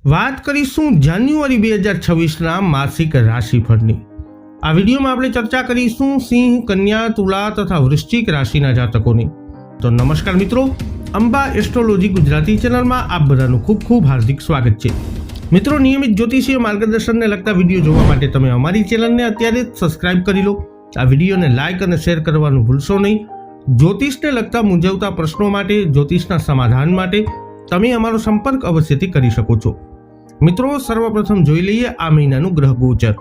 વાત કરીશું જાન્યુઆરી 2026ના માસિક રાશિફળની। આ વિડીયોમાં આપણે ચર્ચા કરીશું સિંહ, કન્યા, તુલા તથા વૃશ્ચિક રાશિના જાતકોની। તો નમસ્કાર મિત્રો, અંબા એસ્ટ્રોલોજી ગુજરાતી ચેનલમાં આપ બધાનું ખૂબ ખૂબ હાર્દિક સ્વાગત છે। મિત્રો, નિયમિત જ્યોતિષીય માર્ગદર્શનને લગતા વિડીયો જોવા માટે તમે અમારી ચેનલને અત્યારે જ સબસ્ક્રાઇબ કરી લો। આ વિડીયોને લાઇક અને શેર કરવાનું ભૂલશો નહીં। જ્યોતિષને લગતા મૂંઝવતા પ્રશ્નો માટે, જ્યોતિષના સમાધાન માટે તમે અમારો સંપર્ક અવશ્યથી કરી શકો છો। મિત્રો, સર્વપ્રથમ જોઈ લઈએ આ મહિનાનું ગ્રહ ગોચર।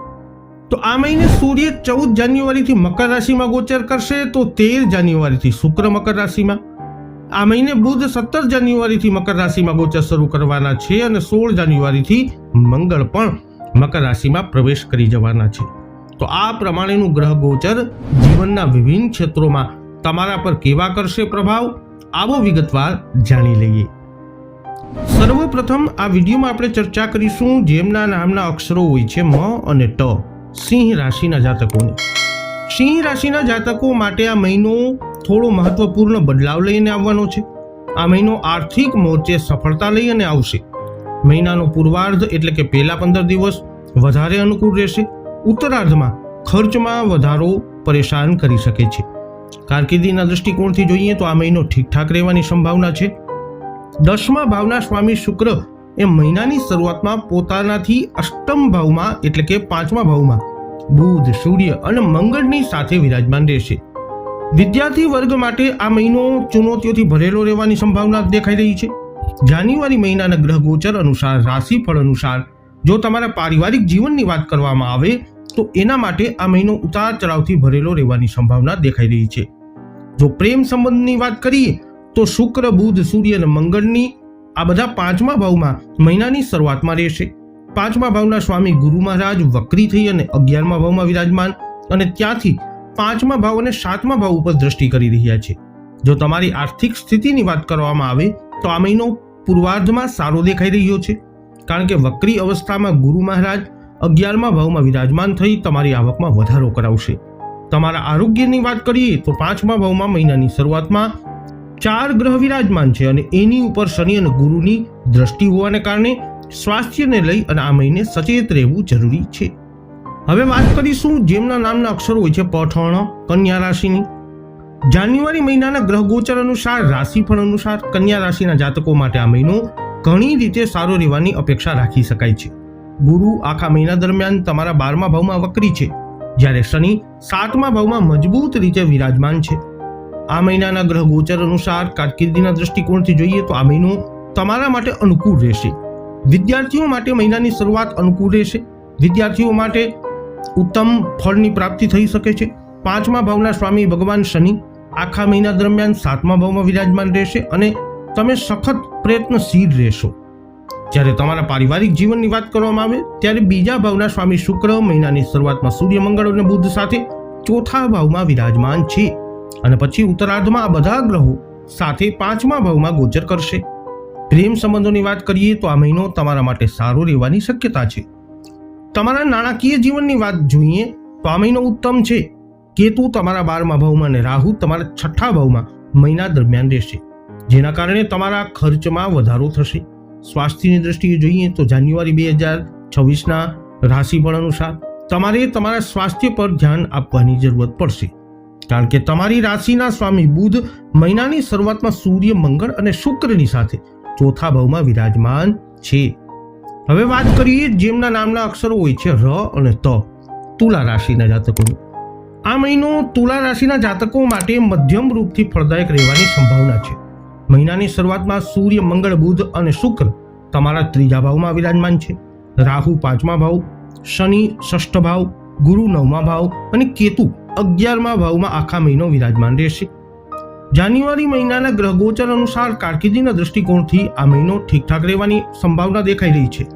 તો આ મહિને સૂર્ય 14 જાન્યુઆરીથી મકર રાશિમાં ગોચર કરશે, તો 13 જાન્યુઆરીથી શુક્ર મકર રાશિમાં। આ મહિને બુધ 17 જાન્યુઆરીથી મકર રાશિમાં ગોચર શરૂ કરવાના છે અને 16 જાન્યુઆરીથી મંગળ પણ મકર રાશિમાં પ્રવેશ કરી જવાના છે। તો આ પ્રમાણેનું ગ્રહ ગોચર જીવનના વિભિન્ન ક્ષેત્રોમાં તમારા પર કેવા કરશે પ્રભાવ, આવો વિગતવાર જાણી લઈએ। સર્વપ્રથમ આ વિડીયોમાં આપણે ચર્ચા કરીશું જેમના નામના અક્ષરો હોય છે મ અને ટ, સિંહ રાશિના જાતકોની। સિંહ રાશિના જાતકો માટે આ મહિનો થોડો મહત્વપૂર્ણ બદલાવ લઈને આવવાનો છે। આ મહિનો આર્થિક મોરચે સફળતા લઈને આવશે। મહિનાનો પૂર્વાર્ધ એટલે કે પહેલા 15 દિવસ વધારે અનુકૂળ રહેશે। ઉત્તરાર્ધમાં ખર્ચમાં વધારો પરેશાન કરી શકે છે। કારકિર્દીના દૃષ્ટિકોણથી જોઈએ તો આ મહિનો ઠીકઠાક રહેવાની સંભાવના છે। 10મા ભાવના સ્વામી શુક્ર એ મહિનાની શરૂઆતમાં પોતાનાથી અષ્ટમ ભાવમાં એટલે કે 5મા ભાવમાં બુધ, સૂર્ય અને મંગળની સાથે વિરાજમાન રહેશે। વિદ્યાર્થી વર્ગ માટે આ મહિનો ચુનૌતીઓથી ભરેલો રહેવાની સંભાવના દેખાઈ રહી છે। જાન્યુઆરી મહિનાના ગ્રહ ગોચર અનુસાર, રાશિફળ અનુસાર જો તમારા પારિવારિક જીવનની વાત કરવામાં આવે તો એના માટે આ મહિનો ઉતાર ચઢાવથી ભરેલો રહેવાની સંભાવના દેખાઈ રહી છે। જો પ્રેમ સંબંધની વાત કરીએ તો શુક્ર, બુધ, સૂર્ય અને મંગળની આ બધા 5મા ભાવમાં મહિનાની શરૂઆતમાં રહેશે। 5મા ભાવના સ્વામી ગુરુ મહારાજ વક્રી થઈ અને 11મા ભાવમાં વિરાજમાન અને ત્યાંથી 5મા ભાવ અને 7મા ભાવ ઉપર દ્રષ્ટિ કરી રહ્યા છે। જો તમારી આર્થિક સ્થિતિની વાત કરવામાં આવે તો આ મહિનો પૂર્વાર્ધમાં સારો દેખાઈ રહ્યો છે, કારણ કે વક્રી અવસ્થામાં ગુરુ મહારાજ 11મા ભાવમાં વિરાજમાન થઈ તમારી આવકમાં વધારો કરાવશે। તમારા આરોગ્યની વાત કરીએ તો 5મા ભાવમાં મહિનાની શરૂઆતમાં 4 ગ્રહ વિરાજમાન છે અને એની ઉપર શનિ અને ગુરુની દ્રષ્ટિ હોવાને કારણે સ્વાસ્થ્યને લઈ અને આ મહિને સચેત રહેવું જરૂરી છે। હવે વાત કરીશું જેમના નામના અક્ષરો હોય છે પઠણ, કન્યા રાશિની। જાન્યુઆરી મહિનાના ગ્રહ ગોચર અનુસાર, રાશિફળ અનુસાર કન્યા રાશિના જાતકો માટે આ મહિનો ઘણી રીતે સારો રહેવાની અપેક્ષા રાખી શકાય છે। ગુરુ આખા મહિના દરમિયાન તમારા 12મા ભાવમાં વક્રી છે, જ્યારે શનિ 7મા ભાવમાં મજબૂત રીતે વિરાજમાન છે। આ મહિનાના ગ્રહ ગોચર અનુસાર કારકિર્દીના દૃષ્ટિકોણથી જોઈએ તો આ મહિનો તમારા માટે અનુકૂળ રહેશે। વિદ્યાર્થીઓ માટે મહિનાની શરૂઆત અનુકૂળ રહેશે। વિદ્યાર્થીઓ માટે ઉત્તમ ફળની પ્રાપ્તિ થઈ શકે છે। 5મા ભાવના સ્વામી ભગવાન શનિ આખા મહિના દરમિયાન 7મા ભાવમાં વિરાજમાન રહેશે અને તમે સખત પ્રયત્નશીલ રહેશો। જ્યારે તમારા પારિવારિક જીવનની વાત કરવામાં આવે ત્યારે 2જા ભાવના સ્વામી શુક્ર મહિનાની શરૂઆતમાં સૂર્ય, મંગળ અને બુધ સાથે 4થા ભાવમાં વિરાજમાન છે અને પછી ઉત્તરાર્ધમાં આ બધા ગ્રહો સાથે 5મા ભાવમાં ગોચર કરશે। પ્રેમ સંબંધોની વાત કરીએ તો આ મહિનો તમારા માટે સારો રહેવાની શક્યતા છે। તમારા નાણાકીય જીવનની વાત જોઈએ તો આ મહિનો ઉત્તમ છે। કેતુ તમારા 12મા ભાવમાં અને રાહુ તમારા 6થા ભાવમાં મહિના દરમિયાન રહેશે, જેના કારણે તમારા ખર્ચમાં વધારો થશે। સ્વાસ્થ્યની દ્રષ્ટિએ જોઈએ તો જાન્યુઆરી 2026ના રાશિફળ અનુસાર તમારે તમારા સ્વાસ્થ્ય પર ધ્યાન આપવાની જરૂરત પડશે, કારણ કે તમારી રાશિના સ્વામી બુધ મહિનાની શરૂઆતમાં સૂર્ય, મંગળ અને શુક્રની સાથે 4થા ભાવમાં વિરાજમાન છે। હવે વાત કરીએ જેમના નામના અક્ષરો હોય છે ર અને ત, તુલા રાશિના જાતકોની। આ મહિનો તુલા રાશિના જાતકો માટે મધ્યમ રૂપથી ફળદાયક રહેવાની સંભાવના છે। મહિનાની શરૂઆતમાં સૂર્ય, મંગળ, બુધ અને શુક્ર તમારા 3જા ભાવમાં વિરાજમાન છે। રાહુ 5મા ભાવ, શનિ 6ઠ ભાવ, ગુરુ 9મા ભાવ અને કેતુ 11મા ભાવમાં આખા મહિનો વિરાજમાન રહેશે। જાન્યુઆરી મહિનાના ગ્રહ ગોચર અનુસાર કારકિર્દીના દૃષ્ટિકોણથી આ મહિનો ઠીકઠાક રહેવાની સંભાવના દેખાઈ રહી છે।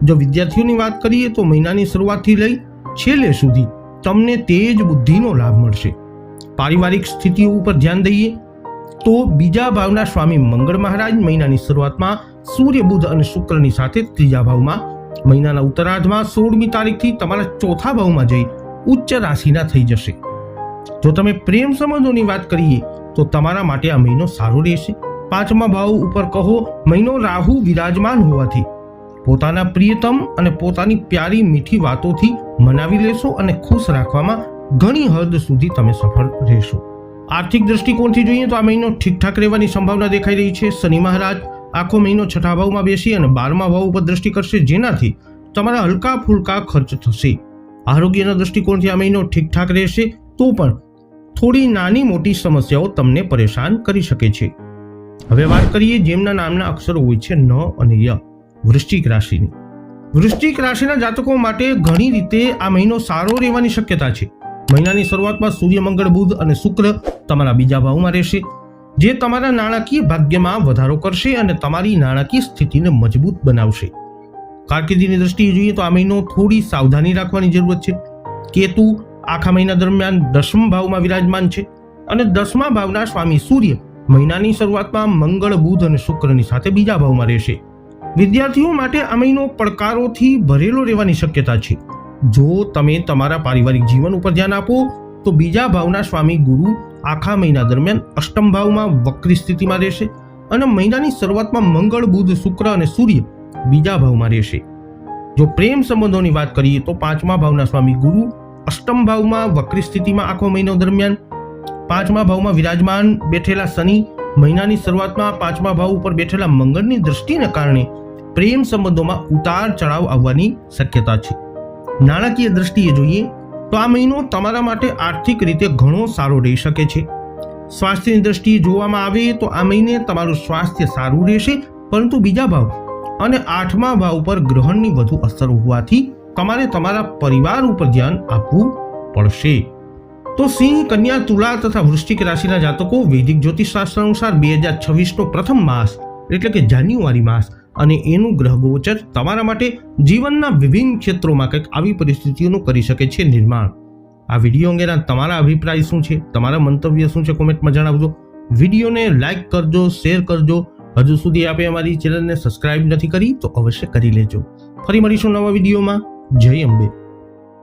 જો વિદ્યાર્થીઓની વાત કરીએ તો મહિનાની શરૂઆતથી લઈ છેલ્લે સુધી તમને તેજ બુદ્ધિનો લાભ મળશે। પારિવારિક સ્થિતિઓ ઉપર ધ્યાન દઈએ તો 2જા ભાવના સ્વામી મંગળ મહારાજ મહિનાની શરૂઆતમાં સૂર્ય, બુધ અને શુક્રની સાથે 3જા ભાવમાં, મહિનાના ઉત્તરાર્ધમાં 16મી તારીખથી તમારા 4થા ભાવમાં જઈ ઉચ્ચ રાશિના થઈ જશે। જો તમે પ્રેમ સંબંધોની વાત કરીએ તો તમારા માટે આ મહિનો સારો રહેશે। 5મા ભાવ ઉપર કહો મહિનો રાહુ વિરાજમાન હોવાથી પોતાના પ્રિયતમ અને પોતાની પ્યારી મીઠી વાતોથી મનાવી લેશો અને ખુશ રાખવામાં ઘણી હદ સુધી તમે સફળ રહેશો. આર્થિક દ્રષ્ટિકોણથી જોઈએ તો આ મહિનો ઠીકઠાક રહેવાની સંભાવના દેખાઈ રહી છે. શનિ મહારાજ આખો મહિનો 6થા ભાવમાં બેસી અને 12મા ભાવ ઉપર દ્રષ્ટિ કરશે, જેનાથી તમારા હલકા ફુલકા ખર્ચ થશે. આરોગ્યના દ્રષ્ટિકોણથી આ મહિનો ઠીકઠાક રહેશે, તો પણ થોડી નાની મોટી સમસ્યાઓ તમને પરેશાન કરી શકે છે. હવે વાત કરીએ જેમના નામના અક્ષરો હોય છે ન અને ય, વૃશ્ચિક રાશિની. વૃશ્ચિક રાશિના જાતકો માટે ઘણી રીતે આ મહિનો સારો રહેવાની શક્યતા છે. મહિનાની શરૂઆતમાં સૂર્ય, મંગળ, બુધ અને શુક્ર તમારા બીજા ભાવમાં રહેશે, જે તમારા નાણાકીય ભાગ્યમાં વધારો કરશે અને તમારી નાણાકીય સ્થિતિને મજબૂત બનાવશે. કારકિર્દીની દ્રષ્ટિએ જોઈએ તો આ મહિનો થોડી સાવધાની રાખવાની જરૂરત છે. કેતુ આખા મહિના દરમિયાન 10મા ભાવમાં વિરાજમાન છે અને 10મા ભાવના સ્વામી સૂર્ય મહિનાની શરૂઆતમાં મંગળ, બુધ અને શુક્રની સાથે બીજા ભાવમાં રહેશે. વિદ્યાર્થીઓ માટે આ મહિનો પડકારોથી ભરેલો રહેવાની શક્યતા છે. જો તમે તમારા પારિવારિક જીવન ઉપર ધ્યાન આપો તો બીજા ભાવના સ્વામી ગુરુ આખા મહિના દરમિયાન 8મ ભાવમાં વક્રી સ્થિતિમાં રહેશે અને મહિનાની શરૂઆતમાં મંગળ, બુધ, શુક્ર અને સૂર્ય બીજા ભાવમાં રહેશે. જો પ્રેમ સંબંધોની વાત કરીએ તો 5મા ભાવના સ્વામી ગુરુ 8મ ભાવમાં વક્રી સ્થિતિમાં આખો મહિનો દરમિયાન, 5મા ભાવમાં વિરાજમાન બેઠેલા શનિ મહિનાની શરૂઆતમાં 5મા ભાવ ઉપર બેઠેલા મંગળની દ્રષ્ટિને કારણે પ્રેમ સંબંધોમાં ઉતાર ચઢાવ આવવાની શક્યતા છે. નાણાકીય દ્રષ્ટિએ જોઈએ તો આ મહિનો તમારા માટે આર્થિક રીતે ઘણો સારો રહી શકે છે. સ્વાસ્થ્યની દ્રષ્ટિએ જોવામાં આવે તો આ મહિને તમારું સ્વાસ્થ્ય સારું રહેશે, પરંતુ બીજા ભાવ અને 8મા ભાવ પર ગ્રહણની વધુ અસર હોવાથી તમારે તમારા પરિવાર ઉપર ધ્યાન આપવું પડશે. તો સિંહ, કન્યા, તુલા તથા વૃશ્ચિક રાશિના જાતકો વૈદિક જ્યોતિષશાસ્ત્ર અનુસાર 2026નો પ્રથમ માસ એટલે કે જાન્યુઆરી માસ અને એનું ગ્રહ ગોચર તમારા માટે જીવનના વિભિન્ન ક્ષેત્રોમાં કંઈક આવી પરિસ્થિતિઓનું કરી શકે છે નિર્માણ. આ વિડીયો અંગેના તમારા અભિપ્રાય શું છે, તમારા મંતવ્ય શું છે, કોમેન્ટમાં જણાવજો. વિડીયોને લાઈક કરજો, શેર કરજો. હજુ સુધી આપે અમારી ચેનલને સબસ્ક્રાઇબ નથી કરી તો અવશ્ય કરી લેજો. ફરી મળીશું નવા વિડીયોમાં. જય અંબે.